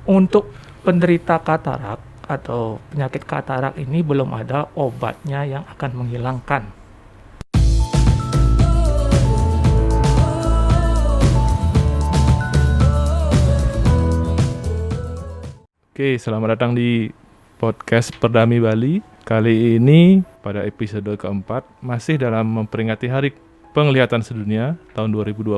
Untuk penderita katarak atau penyakit katarak ini belum ada obatnya yang akan menghilangkan. Oke, selamat datang di podcast Perdami Bali. Kali ini pada episode keempat masih dalam memperingati Hari Penglihatan Sedunia tahun 2020.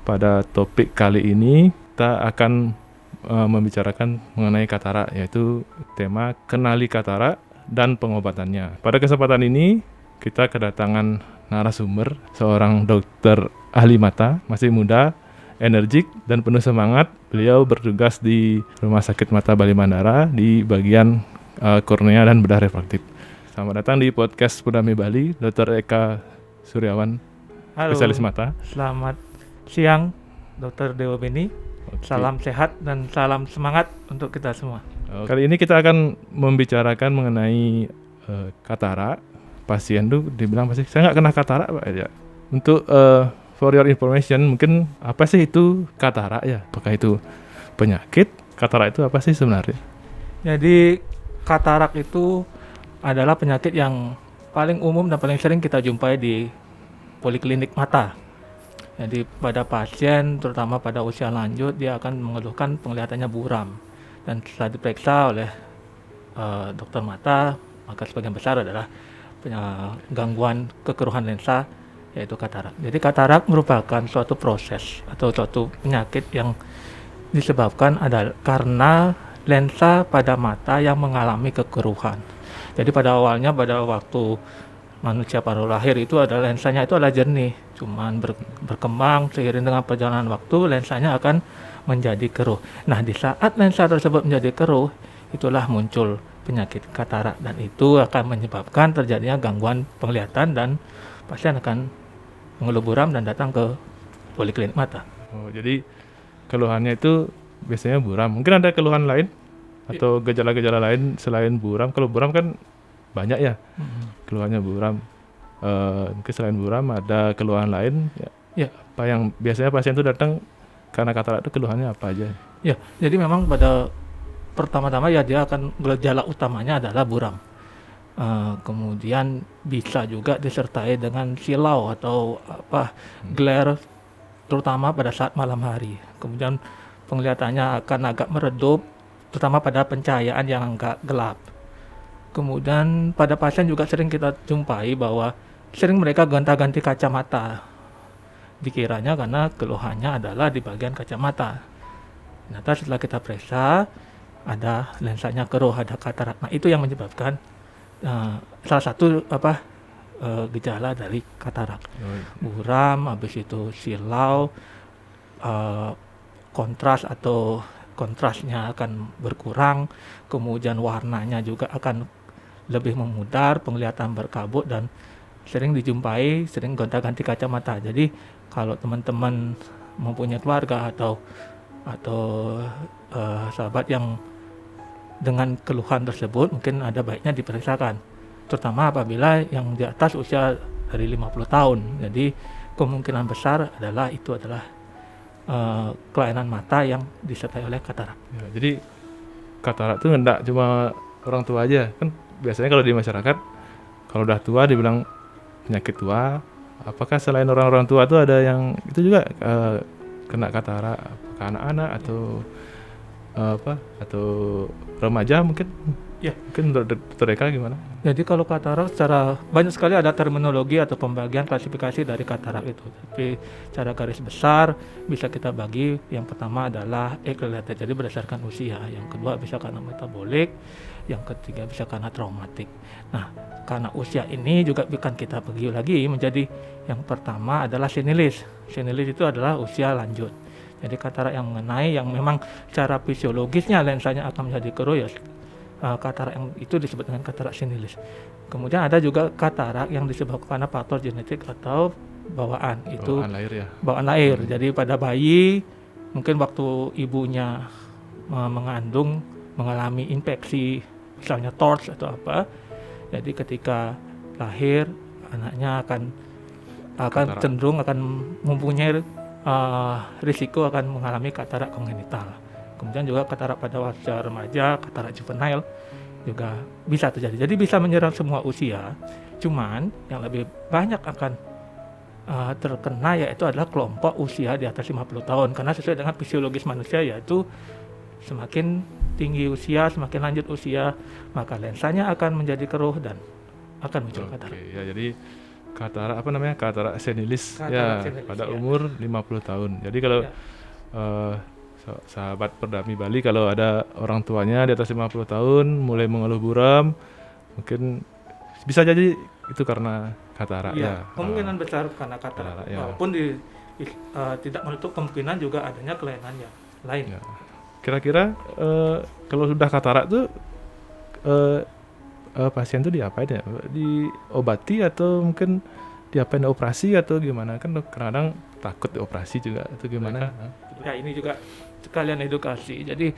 Pada topik kali ini kita akan membicarakan mengenai katarak, yaitu tema kenali katarak dan pengobatannya. Pada kesempatan ini kita kedatangan narasumber, seorang dokter ahli mata, masih muda, energik dan penuh semangat. Beliau bertugas di Rumah Sakit Mata Bali Mandara di bagian kornea dan bedah refraktif. Selamat datang di podcast Perdami Bali, Dr. Eka Suryawan, Halo, spesialis mata. selamat siang Dr. Dewa Beni. Oke. Salam sehat dan salam semangat untuk kita semua. Kali ini kita akan membicarakan mengenai katarak. Pasien tuh dibilang pasti saya nggak kena katarak, Pak. Ya. Untuk for your information, mungkin apa sih itu katarak ya? Apakah itu penyakit? Katarak itu apa sih sebenarnya? Jadi katarak itu adalah penyakit yang paling umum dan paling sering kita jumpai di poliklinik mata. Jadi pada pasien, terutama pada usia lanjut, dia akan mengeluhkan penglihatannya buram. Dan setelah diperiksa oleh dokter mata, maka sebagian besar adalah gangguan kekeruhan lensa, yaitu katarak. Jadi katarak merupakan suatu proses atau suatu penyakit yang disebabkan adalah karena lensa pada mata yang mengalami kekeruhan. Jadi pada awalnya, pada waktu manusia baru lahir itu adalah lensanya itu adalah jernih, cuman berkembang seiring dengan perjalanan waktu lensanya akan menjadi keruh. Nah, di saat lensa tersebut menjadi keruh, itulah muncul penyakit katarak dan itu akan menyebabkan terjadinya gangguan penglihatan dan pasien akan mengeluh buram dan datang ke poliklinik mata. Oh, jadi keluhannya itu biasanya buram. Mungkin ada keluhan lain atau gejala-gejala lain selain buram. Kalau buram kan banyak ya. Keluhannya buram. Mungkin selain buram ada keluhan lain ya. Ya. Apa yang biasanya pasien itu datang karena katarak itu keluhannya apa aja? Ya, jadi memang pada pertama-tama ya dia akan gejala utamanya adalah buram. Kemudian bisa juga disertai dengan silau atau glare, terutama pada saat malam hari. Kemudian penglihatannya akan agak meredup, terutama pada pencahayaan yang agak gelap. Kemudian pada pasien juga sering kita jumpai bahwa sering mereka gonta-ganti kacamata. Dikiranya karena keluhannya adalah di bagian kacamata. Ternyata setelah kita periksa ada lensanya keruh, ada katarak. Nah, itu yang menyebabkan salah satu gejala dari katarak. Buram, habis itu silau, kontras atau kontrasnya akan berkurang, kemudian warnanya juga akan lebih memudar, penglihatan berkabut dan sering dijumpai sering gonta-ganti kacamata. Jadi kalau teman-teman mempunyai keluarga atau sahabat yang dengan keluhan tersebut, mungkin ada baiknya diperiksakan, terutama apabila yang di atas usia dari 50 tahun. Jadi kemungkinan besar adalah itu adalah kelainan mata yang disertai oleh katarak. Ya, jadi katarak itu enggak cuma orang tua aja. Kan biasanya kalau di masyarakat kalau udah tua dibilang penyakit tua. Apakah selain orang-orang tua itu ada yang itu juga kena katarak? Apakah anak-anak atau remaja mungkin? Ya. Mungkin Dr. Eka gimana? Jadi kalau katarak secara banyak sekali ada terminologi atau pembagian klasifikasi dari katarak itu. Tapi secara garis besar bisa kita bagi, yang pertama adalah age-related, jadi berdasarkan usia. Yang kedua bisa karena metabolik, yang ketiga bisa karena traumatik. Nah, karena usia ini juga akan kita bagi lagi menjadi yang pertama adalah senilis. Senilis itu adalah usia lanjut. Jadi katarak yang mengenai yang memang secara fisiologisnya lensanya akan menjadi keruh ya. Katarak yang itu disebut dengan katarak senilis. Kemudian ada juga katarak yang disebabkan karena faktor genetik atau bawaan. Itu Bawaan lahir ya. Bawaan lahir. Jadi pada bayi mungkin waktu ibunya mengandung mengalami infeksi, misalnya TORCH atau apa. Jadi ketika lahir anaknya akan cenderung akan mempunyai risiko akan mengalami katarak kongenital. Kemudian juga katarak pada usia remaja, katarak juvenile juga bisa terjadi. Jadi bisa menyerang semua usia. Cuman yang lebih banyak akan terkena yaitu adalah kelompok usia di atas 50 tahun, karena sesuai dengan fisiologis manusia, yaitu semakin tinggi usia, semakin lanjut usia, maka lensanya akan menjadi keruh dan akan muncul katarak. Ya, jadi katarak katarak senilis Katarak ya senilis, pada ya. umur 50 tahun. Jadi kalau Ya. sahabat Perdami Bali, kalau ada orang tuanya di atas 50 tahun mulai mengeluh buram, mungkin bisa jadi itu karena katarak ya. Kemungkinan besar karena katarak, ya. walaupun tidak menutup kemungkinan juga adanya kelainan yang lain. Ya. Kira-kira kalau sudah katarak tuh pasien tuh diapain ya? Diobati atau mungkin diapain, operasi atau gimana? Kan kadang takut dioperasi juga atau gimana? Ya, ini juga sekalian edukasi. Jadi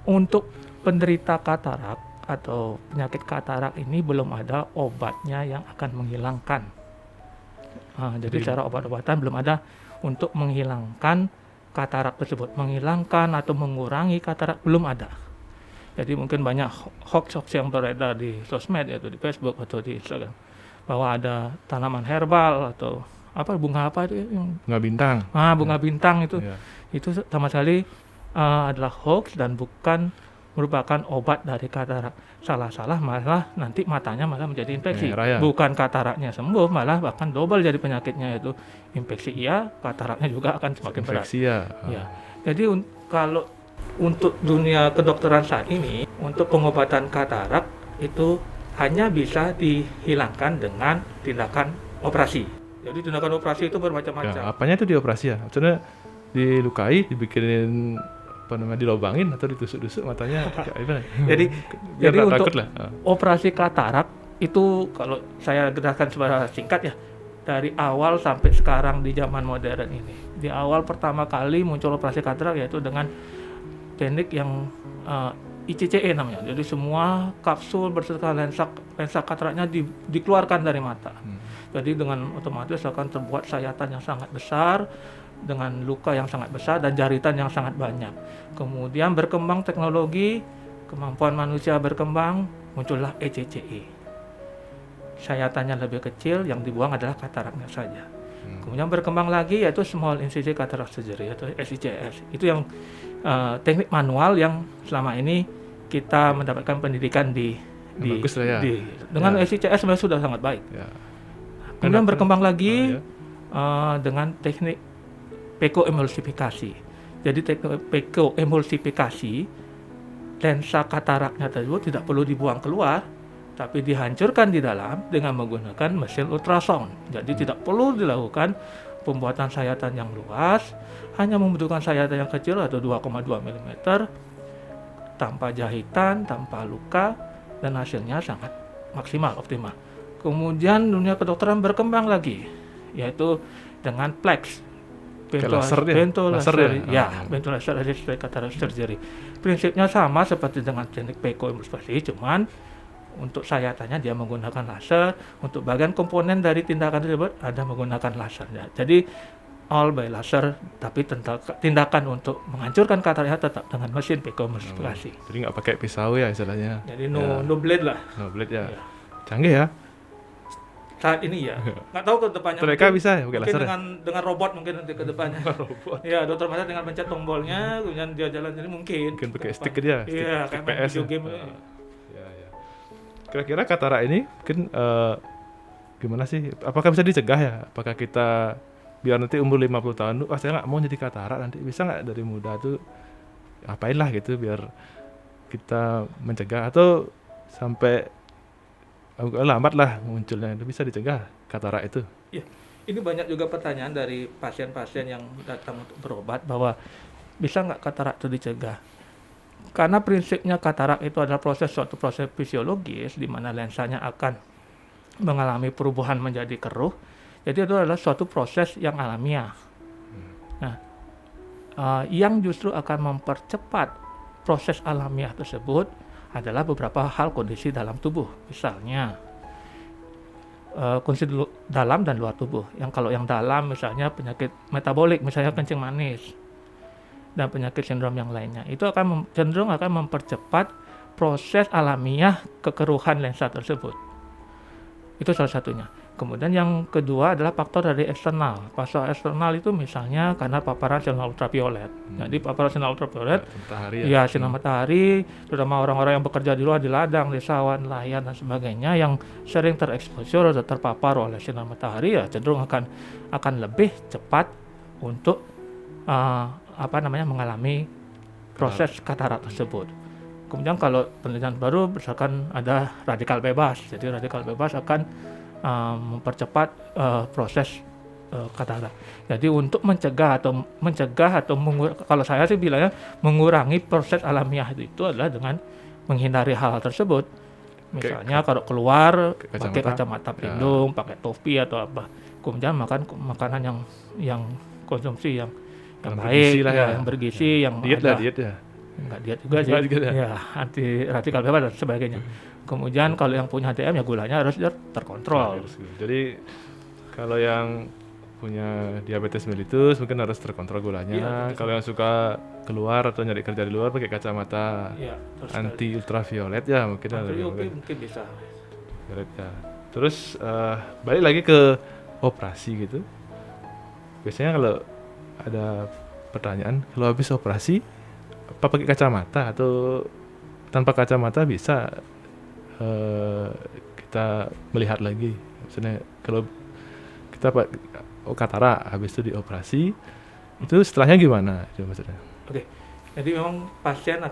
untuk penderita katarak atau penyakit katarak ini belum ada obatnya yang akan menghilangkan. Jadi secara obat-obatan belum ada untuk menghilangkan katarak tersebut, menghilangkan atau mengurangi katarak belum ada. Jadi mungkin banyak hoax yang beredar di sosmed, yaitu di Facebook atau di Instagram, bahwa ada tanaman herbal atau bunga apa itu yang Bunga bintang. bunga bintang itu. Ya. Itu sama sekali adalah hoax dan bukan merupakan obat dari katarak. Salah malah nanti matanya malah menjadi infeksi. Merah ya? Bukan kataraknya sembuh, malah bahkan double jadi penyakitnya, yaitu infeksi kataraknya juga akan semakin berat. Infeksi ya. Ya. Jadi kalau untuk dunia kedokteran saat ini, untuk pengobatan katarak itu hanya bisa dihilangkan dengan tindakan operasi. Jadi tindakan operasi itu bermacam-macam. Ya, apanya itu dioperasi ya? Maksudnya dilukai, dibikinin dilobangin atau ditusuk-tusuk matanya? Jadi Biar nggak untuk takut lah. operasi katarak itu, kalau saya jelaskan secara singkat ya, dari awal sampai sekarang di zaman modern ini. Di awal pertama kali muncul operasi katarak yaitu dengan teknik yang ICCE namanya. Jadi semua kapsul berserta lensa kataraknya dikeluarkan dari mata. Jadi dengan otomatis akan terbuat sayatan yang sangat besar, dengan luka yang sangat besar dan jaritan yang sangat banyak. Kemudian berkembang teknologi, kemampuan manusia berkembang, muncullah ECCE. Sayatannya lebih kecil, yang dibuang adalah kataraknya saja. Kemudian berkembang lagi yaitu small incision cataract surgery atau SICS. Itu yang teknik manual yang selama ini kita mendapatkan pendidikan bagus lah ya. Dengan SICS sebenarnya sudah sangat baik. Ya. Kemudian berkembang lagi dengan teknik peko-emulsifikasi. Jadi teknik peko-emulsifikasi, lensa kataraknya tersebut tidak perlu dibuang keluar, tapi dihancurkan di dalam dengan menggunakan mesin ultrasound. Jadi tidak perlu dilakukan pembuatan sayatan yang luas, hanya membutuhkan sayatan yang kecil atau 2,2 mm, tanpa jahitan, tanpa luka, dan hasilnya sangat maksimal, optimal. Kemudian dunia kedokteran berkembang lagi, yaitu dengan PLEX, bentul laser assisted cataract surgery. Prinsipnya sama seperti dengan teknik peko-emulsifikasi, cuman untuk sayatannya dia menggunakan laser, untuk bagian komponen dari tindakan tersebut ada menggunakan lasernya. Jadi all by laser, tapi tindakan untuk menghancurkan kataraknya tetap dengan mesin peko-emulsifikasi. Jadi nggak pakai pisau ya istilahnya. Jadi no blade lah. No blade ya. Ya. Canggih ya. Saat ini ya, nggak tahu ke depannya. Mereka bisa ya pakai mungkin laser dengan robot mungkin nanti ke depannya. robot. Ya, dokter mata dengan pencet tombolnya, kemudian dia jalan sendiri mungkin. Mungkin pakai stick aja. Iya, kayak main video game. Ya. Kira-kira katarak ini mungkin gimana sih? Apakah bisa dicegah ya? Apakah kita biar nanti umur 50 tahun tuh, saya nggak mau jadi katarak nanti, bisa nggak dari muda tuh apain lah gitu biar kita mencegah, atau sampai lambat lah munculnya, itu bisa dicegah katarak itu? Ya, ini banyak juga pertanyaan dari pasien-pasien yang datang untuk berobat bahwa bisa nggak katarak itu dicegah? Karena prinsipnya katarak itu adalah suatu proses fisiologis di mana lensanya akan mengalami perubahan menjadi keruh. Jadi itu adalah suatu proses yang alamiah. Nah, yang justru akan mempercepat proses alamiah tersebut adalah beberapa hal kondisi dalam tubuh. Misalnya kondisi dalam dan luar tubuh. Yang kalau yang dalam misalnya penyakit metabolik, misalnya kencing manis. dan penyakit sindrom yang lainnya. Itu akan cenderung akan mempercepat proses alamiah kekeruhan lensa tersebut. Itu salah satunya. Kemudian yang kedua adalah faktor dari eksternal. Faktor eksternal itu misalnya karena paparan sinar ultraviolet. Jadi paparan sinar ultraviolet, Matahari ya sinar matahari, terutama orang-orang yang bekerja di luar, di ladang, di sawah, nelayan dan sebagainya yang sering tereksposur atau terpapar oleh sinar matahari, ya cenderung akan lebih cepat untuk mengalami proses katarak tersebut. Kemudian kalau penelitian baru berdasarkan ada radikal bebas. Jadi radikal bebas akan mempercepat proses katarak. Jadi untuk mencegah atau kalau saya sih bilangnya mengurangi proses alamiah itu adalah dengan menghindari hal tersebut. Misalnya kalau keluar pakai kacamata pelindung, pakai topi atau apa. Kemudian makan makanan yang konsumsi yang baik, yang bergizi, yang diet ya. Enggak diet juga sih. Ya, anti radikal bebas dan sebagainya. Kemudian kalau yang punya HTM ya gulanya harus terkontrol. Jadi kalau yang punya diabetes mellitus mungkin harus terkontrol gulanya. Kalau yang suka keluar atau nyari kerja di luar pakai kacamata anti ultraviolet ya mungkin bisa. Ya. Terus balik lagi ke operasi gitu. Biasanya kalau ada pertanyaan, kalau habis operasi apa pakai kacamata atau tanpa kacamata bisa kita melihat lagi? Maksudnya kalau kita katarak habis itu dioperasi, itu setelahnya gimana? Itu maksudnya. Oke, jadi memang pasien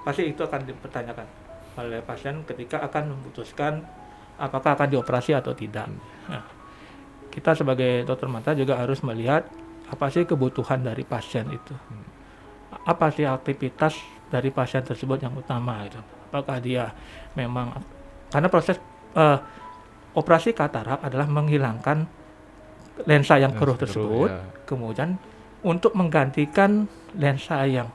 pasti itu akan dipertanyakan oleh pasien ketika akan memutuskan apakah akan dioperasi atau tidak. Nah, kita sebagai dokter mata juga harus melihat apa sih kebutuhan dari pasien itu. Apa sih aktivitas dari pasien tersebut yang utama itu. Apakah dia memang, karena proses operasi katarak adalah menghilangkan lensa yang keruh tersebut, kemudian untuk menggantikan lensa yang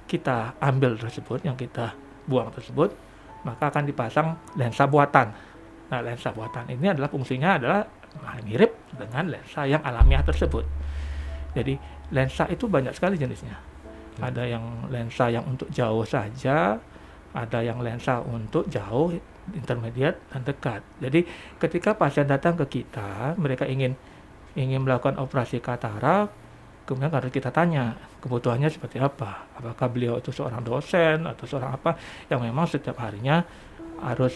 kita ambil tersebut, yang kita buang tersebut, maka akan dipasang lensa buatan. Nah, lensa buatan ini adalah fungsinya adalah mirip dengan lensa yang alamiah tersebut. Jadi lensa itu banyak sekali jenisnya. Ada yang lensa yang untuk jauh saja, ada yang lensa untuk jauh, intermediate, dan dekat. Jadi ketika pasien datang ke kita, mereka ingin melakukan operasi katarak, kemudian harus kita tanya kebutuhannya seperti apa. Apakah beliau itu seorang dosen atau seorang apa yang memang setiap harinya harus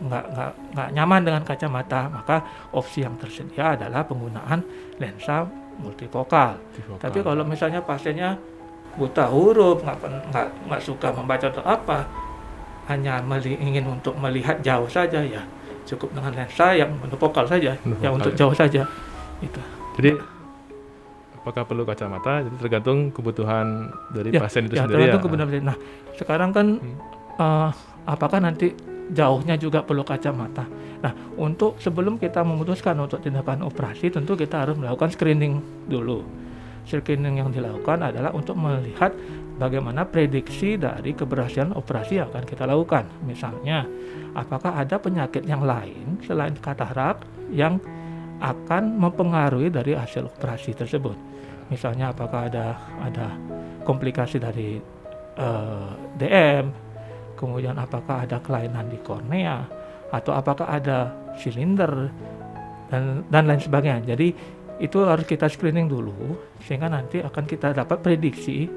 nggak nyaman dengan kacamata, maka opsi yang tersedia adalah penggunaan lensa multifokal. Tapi kalau misalnya pasiennya buta huruf, nggak suka membaca atau apa, hanya ingin untuk melihat jauh saja, ya cukup dengan lensa yang monofokal saja, yang untuk jauh saja. Itu. Jadi apakah perlu kacamata? Jadi tergantung kebutuhan dari pasien itu sendiri. Tergantung kebutuhan pasien. Nah, sekarang kan apakah nanti jauhnya juga perlu kacamata? Nah, untuk sebelum kita memutuskan untuk tindakan operasi, tentu kita harus melakukan screening dulu. Screening yang dilakukan adalah untuk melihat bagaimana prediksi dari keberhasilan operasi yang akan kita lakukan. Misalnya, apakah ada penyakit yang lain selain katarak yang akan mempengaruhi dari hasil operasi tersebut. Misalnya, apakah ada komplikasi dari DM, kemudian apakah ada kelainan di kornea, atau apakah ada silinder dan lain sebagainya. Jadi itu harus kita screening dulu sehingga nanti akan kita dapat prediksi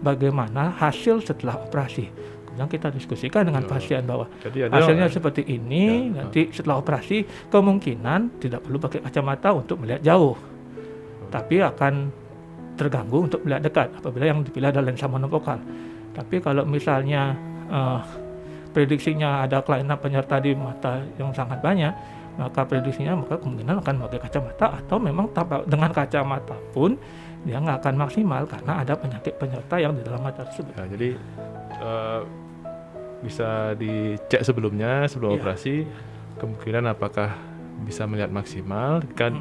bagaimana hasil setelah operasi. Kemudian kita diskusikan dengan pasien bahwa hasilnya seperti ini, nanti setelah operasi kemungkinan tidak perlu pakai kacamata untuk melihat jauh, tapi akan terganggu untuk melihat dekat apabila yang dipilih adalah lensa monofokal. Tapi kalau misalnya prediksinya ada kelainan penyerta di mata yang sangat banyak, maka prediksinya kemungkinan akan pakai kacamata, atau memang dengan kacamata pun dia nggak akan maksimal karena ada penyakit penyerta yang di dalam mata tersebut. Ya, jadi bisa dicek sebelum operasi, kemungkinan apakah bisa melihat maksimal, kan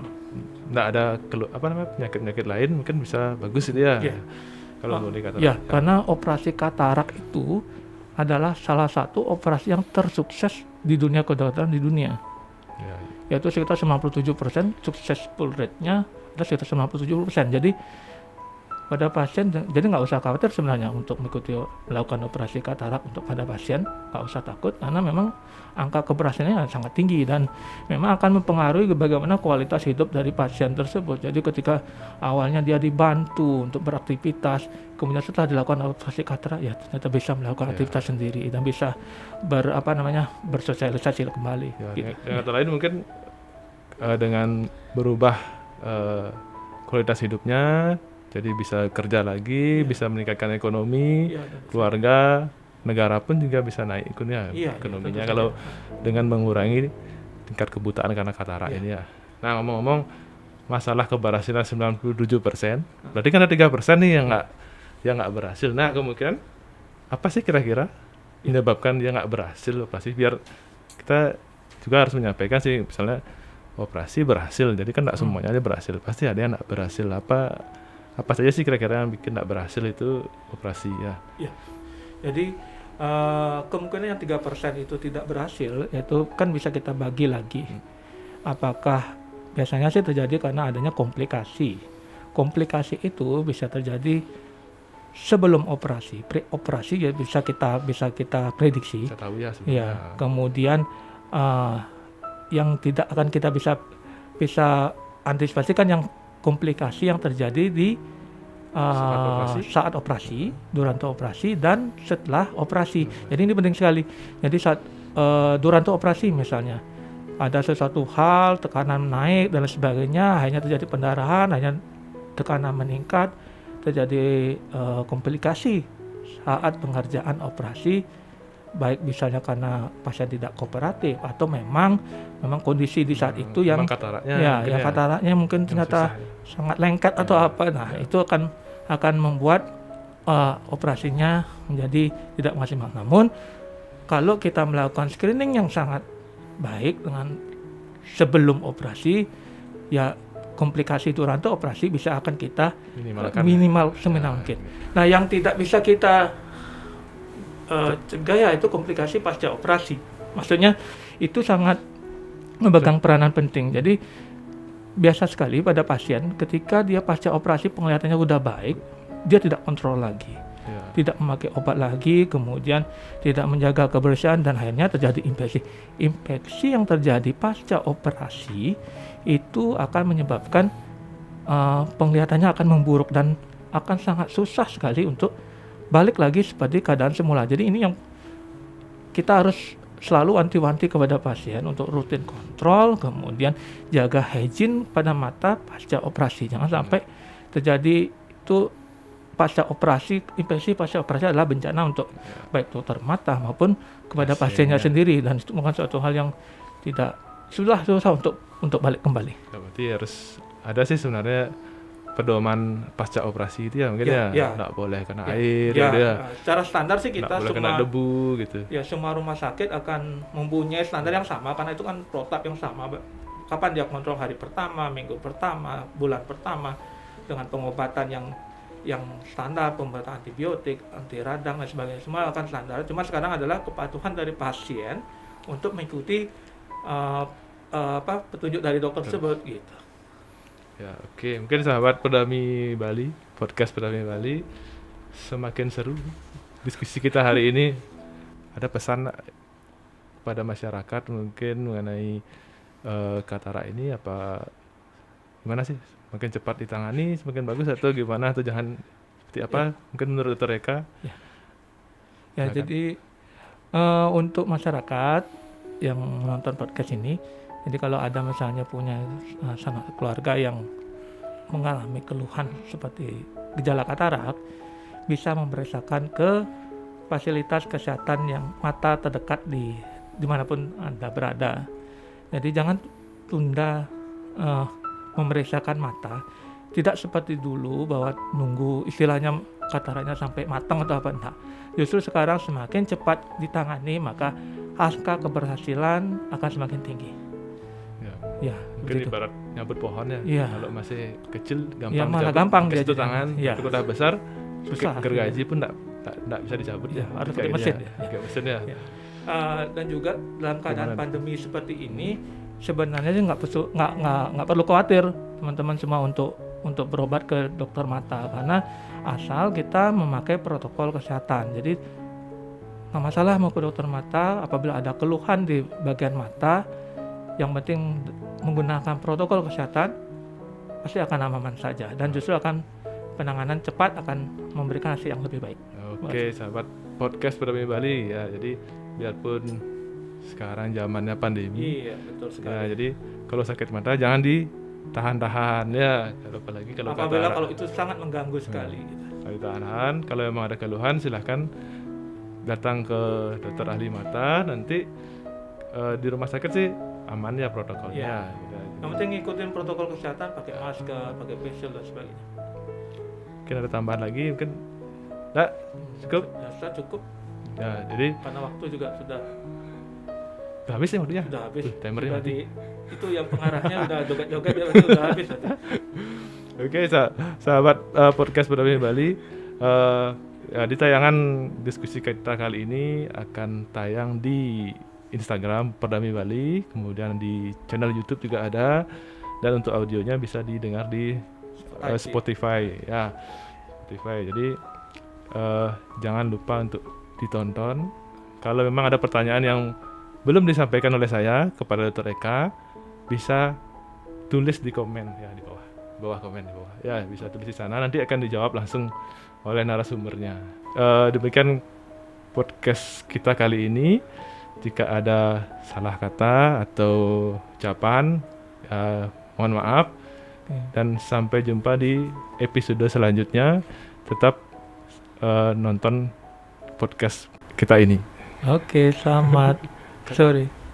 nggak ada penyakit lain mungkin bisa bagus itu ya. Kalau boleh katakan. Ya, karena operasi katarak itu adalah salah satu operasi yang tersukses di dunia kedokteran di dunia. Yaitu sekitar 97% successful rate-nya adalah sekitar 97%. Jadi pada pasien, jadi nggak usah khawatir sebenarnya untuk melakukan operasi katarak untuk pada pasien, nggak usah takut karena memang angka keberhasilannya sangat tinggi dan memang akan mempengaruhi bagaimana kualitas hidup dari pasien tersebut. Jadi ketika awalnya dia dibantu untuk beraktivitas, kemudian setelah dilakukan operasi katarak ya ternyata bisa melakukan aktivitas sendiri dan bisa bersosialisasi kembali. Ya, gitu. yang kata lain mungkin dengan berubah kualitas hidupnya, jadi bisa kerja lagi, bisa meningkatkan ekonomi, keluarga, negara pun juga bisa naik ekonominya kalau dengan mengurangi tingkat kebutaan karena katarak ini ya. Nah, ngomong-ngomong masalah keberhasilan 97%, berarti kan ada 3% nih yang nggak berhasil. Nah, kemungkinan apa sih kira-kira menyebabkan dia nggak berhasil operasi? Biar kita juga harus menyampaikan sih, misalnya operasi berhasil, jadi kan nggak semuanya berhasil, pasti ada yang nggak berhasil. Apa saja sih kira-kira yang bikin nggak berhasil itu operasi ya? Ya. Jadi kemungkinan yang 3% itu tidak berhasil itu kan bisa kita bagi lagi. Apakah biasanya sih terjadi karena adanya komplikasi. Komplikasi itu bisa terjadi sebelum operasi, pre-operasi ya bisa kita prediksi. Saya tahu ya sebenarnya. Ya, kemudian yang tidak akan kita bisa antisipasi kan yang komplikasi yang terjadi di saat operasi, durante operasi dan setelah operasi. Jadi ini penting sekali. Jadi saat durante operasi misalnya ada sesuatu hal, tekanan naik dan sebagainya, akhirnya terjadi pendarahan, akhirnya tekanan meningkat, terjadi komplikasi saat pengerjaan operasi, baik misalnya karena pasien tidak kooperatif atau memang kondisi di saat itu yang kataraknya mungkin ternyata sangat lengket atau apa. Nah, itu akan membuat operasinya menjadi tidak maksimal. Namun kalau kita melakukan screening yang sangat baik dengan sebelum operasi, ya komplikasi durante operasi bisa akan kita minimal seminimal mungkin. Nah, yang tidak bisa kita cegah ya itu komplikasi pasca operasi. Maksudnya itu sangat memegang peranan penting. Jadi biasa sekali pada pasien ketika dia pasca operasi penglihatannya udah baik, dia tidak kontrol lagi, tidak memakai obat lagi, kemudian tidak menjaga kebersihan dan akhirnya terjadi infeksi. Infeksi yang terjadi pasca operasi itu akan menyebabkan penglihatannya akan memburuk dan akan sangat susah sekali untuk balik lagi seperti keadaan semula. Jadi ini yang kita harus selalu wanti-wanti kepada pasien untuk rutin kontrol, kemudian jaga hygiene pada mata pasca operasi. Jangan sampai terjadi itu pasca operasi, infeksi pasca operasi adalah bencana untuk baik dokter mata maupun kepada pasiennya sendiri, dan itu bukan suatu hal yang tidak susah untuk balik kembali. Berarti harus ada sih sebenarnya pedoman pasca operasi itu ya mungkin nggak boleh kena air, secara standar sih kita semua kena debu gitu. Ya, semua rumah sakit akan mempunyai standar yang sama karena itu kan protap yang sama. Kapan dia kontrol hari pertama, minggu pertama, bulan pertama dengan pengobatan yang standar, pengobatan antibiotik, anti radang dan sebagainya, semua akan standar. Cuma sekarang adalah kepatuhan dari pasien untuk mengikuti petunjuk dari dokter tersebut gitu. Ya, oke. Mungkin sahabat Perdami Bali, podcast Perdami Bali, semakin seru diskusi kita hari ini. Ada pesan pada masyarakat mungkin mengenai katarak ini apa gimana sih? Semakin cepat ditangani semakin bagus atau gimana, atau jangan seperti apa? Mungkin menurut Dr. Eka? Ya, jadi untuk masyarakat yang menonton podcast ini, jadi kalau ada misalnya punya sanak keluarga yang mengalami keluhan seperti gejala katarak, bisa memeriksakan ke fasilitas kesehatan yang mata terdekat dimanapun Anda berada. Jadi jangan tunda memeriksakan mata. Tidak seperti dulu bahwa nunggu istilahnya kataraknya sampai matang atau apa, enggak. Justru sekarang semakin cepat ditangani maka angka keberhasilan akan semakin tinggi. Ya, mungkin begitu. Ibarat nyabut pohon ya. Kalau masih kecil gampang malah gampang dia itu tangan. Kalau udah besar susah. Gergaji pun enggak bisa dicabut harus pakai mesin ya. Dan juga dalam keadaan pandemi seperti ini sebenarnya nggak perlu khawatir teman-teman semua untuk untuk berobat ke dokter mata, karena asal kita memakai protokol kesehatan. Jadi nggak masalah mau ke dokter mata apabila ada keluhan di bagian mata, yang penting menggunakan protokol kesehatan pasti akan aman saja, dan justru akan penanganan cepat akan memberikan hasil yang lebih baik. Oke, sahabat podcast Perdamaian Bali ya. Jadi biarpun sekarang zamannya pandemi, Iya, betul sekali. ya, jadi kalau sakit mata jangan ditahan-tahan ya. Apalagi kalau Apabila katarak. kalau itu sangat mengganggu sekali gitu. Kalau ditahan, kalau memang ada keluhan silahkan datang ke dokter ahli mata. Nanti di rumah sakit sih aman ya protokolnya. Iya. Gitu. Yang penting ngikutin protokol kesehatan, pakai masker, pakai face shield dan sebagainya. Mungkin ada tambahan lagi, mungkin nah, cukup. Rasa cukup, Ya, jadi karena waktu juga sudah habis ya waktunya. habis. Timernya Sudah mati. itu yang pengarahnya udah joget-joget dia sudah habis. Oke, sahabat podcast Perdamaian Bali, ya, di tayangan diskusi kita kali ini akan tayang di Instagram Perdamaian Bali, kemudian di channel YouTube juga ada, dan untuk audionya bisa didengar di Spotify ya, Spotify. Jadi jangan lupa untuk ditonton. Kalau memang ada pertanyaan yang belum disampaikan oleh saya kepada Dr. Eka, bisa tulis di komen ya, di bawah komen di bawah ya, bisa tulis di sana, nanti akan dijawab langsung oleh narasumbernya. Demikian podcast kita kali ini. Jika ada salah kata atau ucapan, mohon maaf. Dan sampai jumpa di episode selanjutnya. Tetap nonton podcast kita ini. Oke, selamat sore.